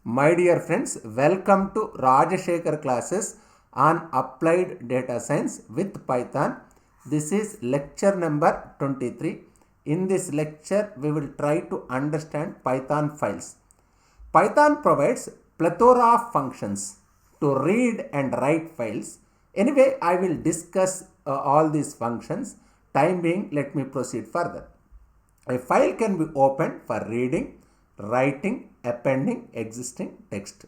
My dear friends, welcome to Rajashekhar classes on applied data science with Python. This is lecture number 23. In this lecture, we will try to understand Python files. Python provides plethora of functions to read and write files. Anyway, I will discuss all these functions. Time being, let me proceed further. A file can be opened for reading, writing, appending existing text.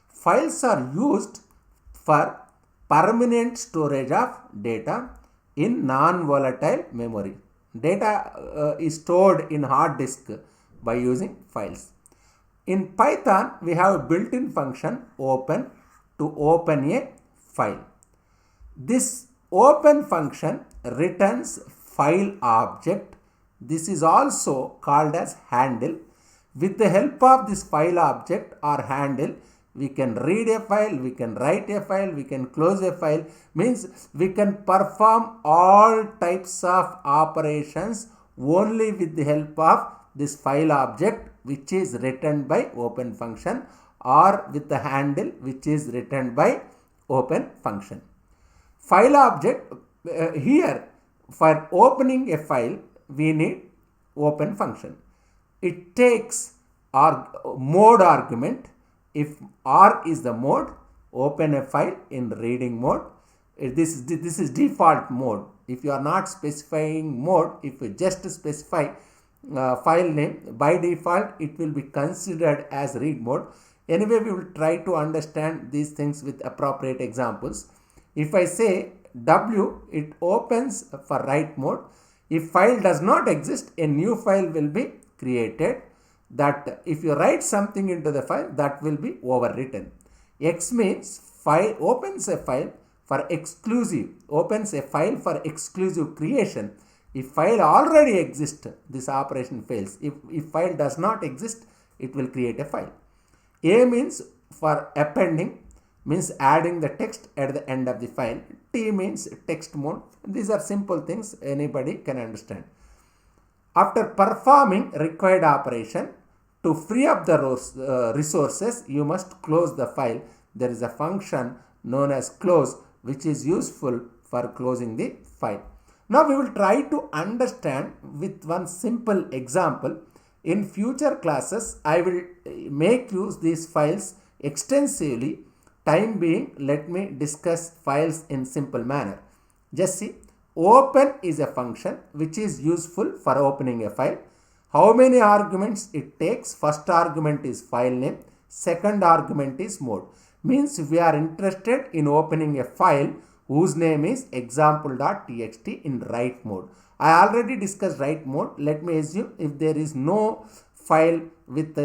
Files are used for permanent storage of data in non-volatile memory. Data is stored in hard disk by using files. In Python, we have a built-in function open to open a file. This open function returns file object. This is also called as handle. With the help of this file object or handle, we can read a file, we can write a file, we can close a file. Means we can perform all types of operations only with the help of this file object, which is written by open function, or with the handle, which is written by open function. File object, here for opening a file we need open function. It takes mode argument. If R is the mode, open a file in reading mode. This is default mode. If you are not specifying mode, if you just specify file name, by default it will be considered as read mode. Anyway, we will try to understand these things with appropriate examples. If I say W, it opens for write mode. If file does not exist, a new file will be created. That if you write something into the file, that will be overwritten. X means file opens a file for exclusive, opens a file for exclusive creation. If file already exists, this operation fails. If file does not exist, it will create a file. A means for appending, means adding the text at the end of the file. T means text mode. These are simple things anybody can understand. After performing required operation, to free up the resources, you must close the file. There is a function known as close, which is useful for closing the file. Now we will try to understand with one simple example. In future classes, I will make use these files extensively. Time being, let me discuss files in simple manner. Just see, open is a function which is useful for opening a file. How many arguments it takes? First argument is file name, second argument is mode. Means we are interested in opening a file whose name is example.txt in write mode. I already discussed write mode. Let me assume if there is no file with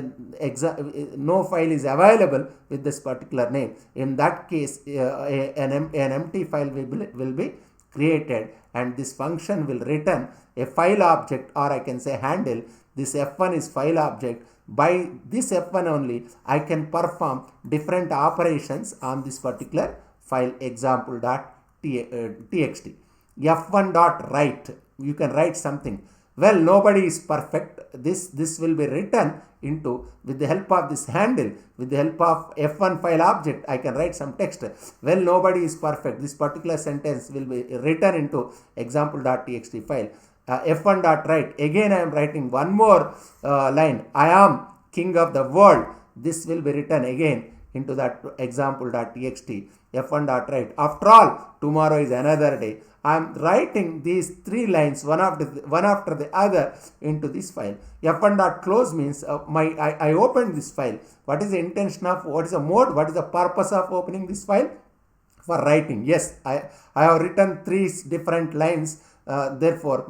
no file is available with this particular name. In that case, an empty file will be created, and this function will return a file object, or I can say handle. This F1 is file object. By this F1 only, I can perform different operations on this particular file example.txt. F1.write, you can write something. Well, nobody is perfect. This will be written into with the help of this handle, with the help of F1 file object, I can write some text. Well, nobody is perfect. This particular sentence will be written into example.txt file. F1.write, again I am writing one more line. I am king of the world. This will be written again into that example.txt. F1.write. After all, tomorrow is another day. I am writing these three lines one after the other into this file. F1.close means I opened this file. What is the intention of, what is the mode, what is the purpose of opening this file? For writing. Yes, I have written three different lines. Therefore,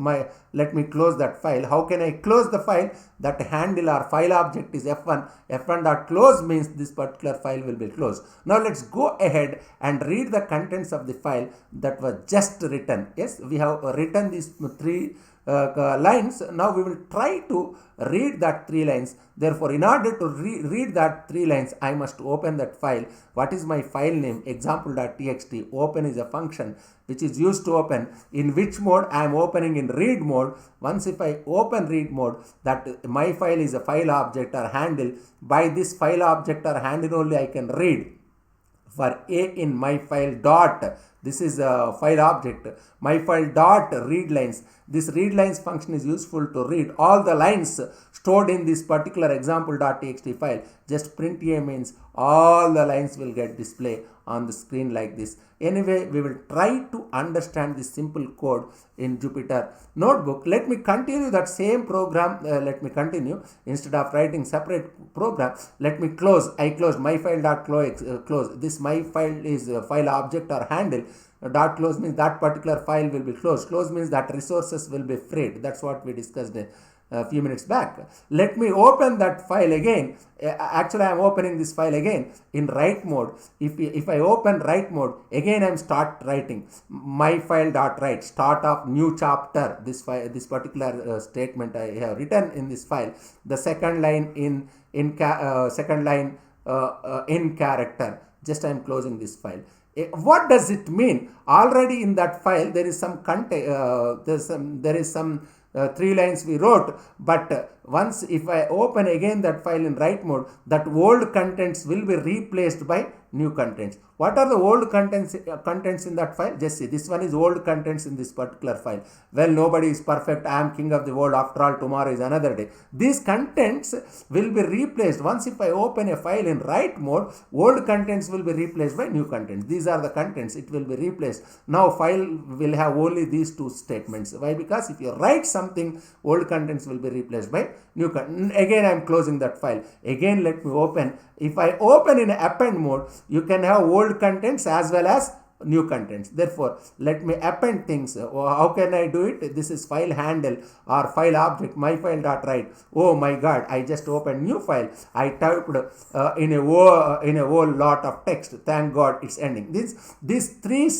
let me close that file. How can I close the file? That handle or file object is F1. F1.close means this particular file will be closed. Now let's go ahead and read the contents of the file that was just written. Yes, we have written these three lines. Now we will try to read that 3 lines. Therefore, in order to read that 3 lines, I must open that file. What is my file name? Example.txt. Open is a function which is used to open. In which mode? I am opening in read mode. Once if I open read mode, that my file is a file object or handle. By this file object or handle only I can read. For a in my file dot, this is a file object, my file dot read lines. This read lines function is useful to read all the lines stored in this particular example.txt file. Just print a means all the lines will get displayed on the screen like this. Anyway, we will try to understand this simple code in Jupyter Notebook. Let me continue that same program. Let me continue. Instead of writing separate program, let me close. I close my file.close. This my file is a file object or handle. Dot close means that particular file will be closed. Close means that resources will be freed. That's what we discussed a few minutes back. Let me open that file again. Actually, I am opening this file again in write mode. If I open write mode, again I am start writing. My file.write, start of new chapter. This file, this particular statement I have written in this file. The second line in character. Just I am closing this file. What does it mean? Already in that file there is some content. There is some 3 lines we wrote, but once if I open again that file in write mode, that old contents will be replaced by new contents. What are the old contents in that file? Just see, this one is old contents in this particular file. Well, nobody is perfect. I am king of the world. After all, tomorrow is another day. These contents will be replaced. Once if I open a file in write mode, old contents will be replaced by new contents. These are the contents. It will be replaced. Now file will have only these 2 statements. Why? Because if you write something, old contents will be replaced by new content. Again, I am closing that file. Again, let me open. If I open in append mode, you can have old contents as well as new contents. Therefore, let me append things. How can I do it? This is file handle or file object, my file.write. Oh my God, I just opened new file. I typed in a whole lot of text. Thank God it's ending. These three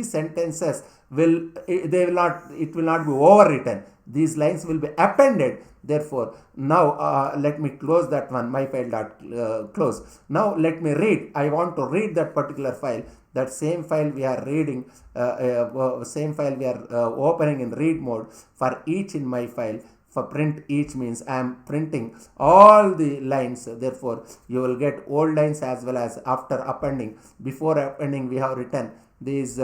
sentences it will not be overwritten. These lines will be appended. Therefore, now let me close that one, my file.close. Now let me read. I want to read that particular file. That same file we are reading, same file we are opening in read mode. For each in my file, for print each means I am printing all the lines. Therefore, you will get old lines as well as after appending. Before appending, we have written these.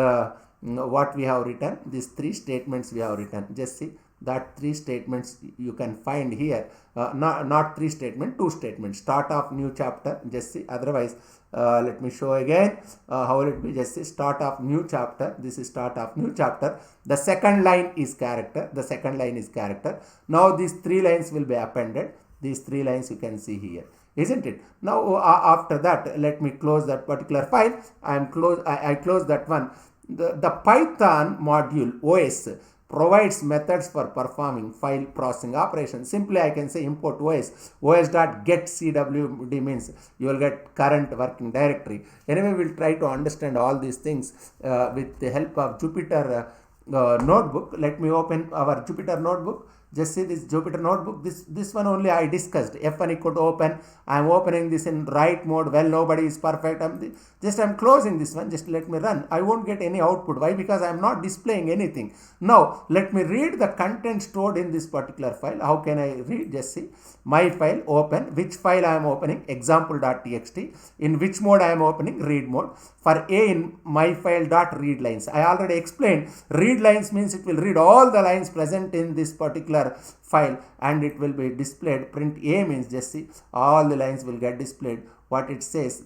What we have written, these 3 statements we have written. Just see that 3 statements you can find here. Not 3 statements, 2 statements. Start of new chapter. Just see. Otherwise, let me show again how will it be. Just see, start of new chapter. This is start of new chapter. The second line is character. The second line is character. Now these 3 lines will be appended. These 3 lines you can see here, isn't it? Now after that, let me close that particular file. I close that one. The Python module OS provides methods for performing file processing operations. Simply I can say import OS. os.getCwd means you will get current working directory. Anyway, we will try to understand all these things with the help of Jupyter Notebook. Let me open our Jupyter Notebook. Just see this Jupyter Notebook. This one only I discussed. F1 equal to open. I am opening this in write mode. Well, nobody is perfect. I'm closing this one. Just let me run. I won't get any output. Why? Because I am not displaying anything. Now let me read the content stored in this particular file. How can I read? Just see. My file open. Which file I am opening? Example.txt. In which mode I am opening? Read mode. For A in my file.read lines. I already explained. Read lines means it will read all the lines present in this particular file and it will be displayed. Print A means just see all the lines will get displayed. What it says,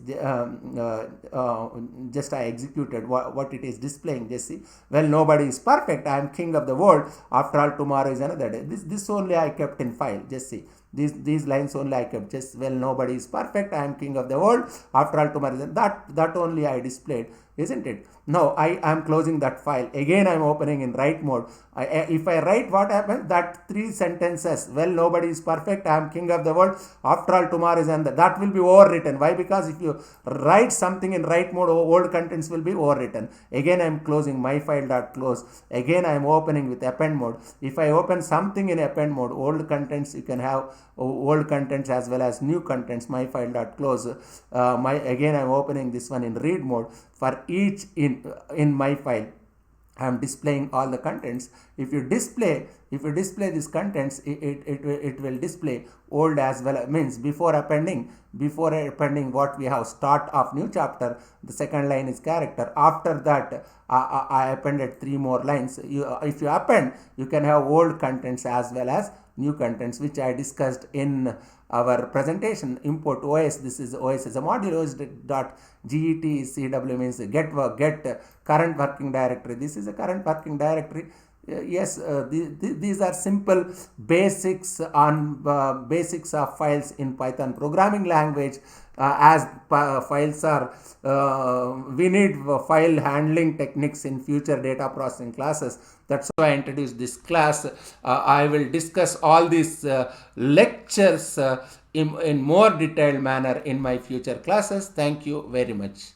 just I executed what it is displaying. Just see. Well, nobody is perfect. I am king of the world. After all, tomorrow is another day. This only I kept in file. Just see. These lines only I kept. Just, well, nobody is perfect. I am king of the world. After all, tomorrow is that only I displayed, isn't it? Now I am closing that file. Again I am opening in write mode. If I write, what happens? That 3 sentences, well, nobody is perfect, I am king of the world, after all tomorrow is, and that will be overwritten. Why? Because if you write something in write mode, old contents will be overwritten. Again I am closing my file dot close. Again I am opening with append mode. If I open something in append mode, old contents, you can have old contents as well as new contents. My file dot close. Again I am opening this one in read mode. For each in my file, I am displaying all the contents. If you display these contents, it will display old as well. Means before appending what we have, start of new chapter, the second line is character. After that I appended 3 more lines. If you append, you can have old contents as well as new contents, which I discussed in our presentation. Import OS. This is OS is a module. OS.getCW means get current working directory. This is a current working directory. Yes, these are simple basics on basics of files in Python programming language. As files are, we need file handling techniques in future data processing classes. That's why I introduced this class. I will discuss all these lectures in more detailed manner in my future classes. Thank you very much.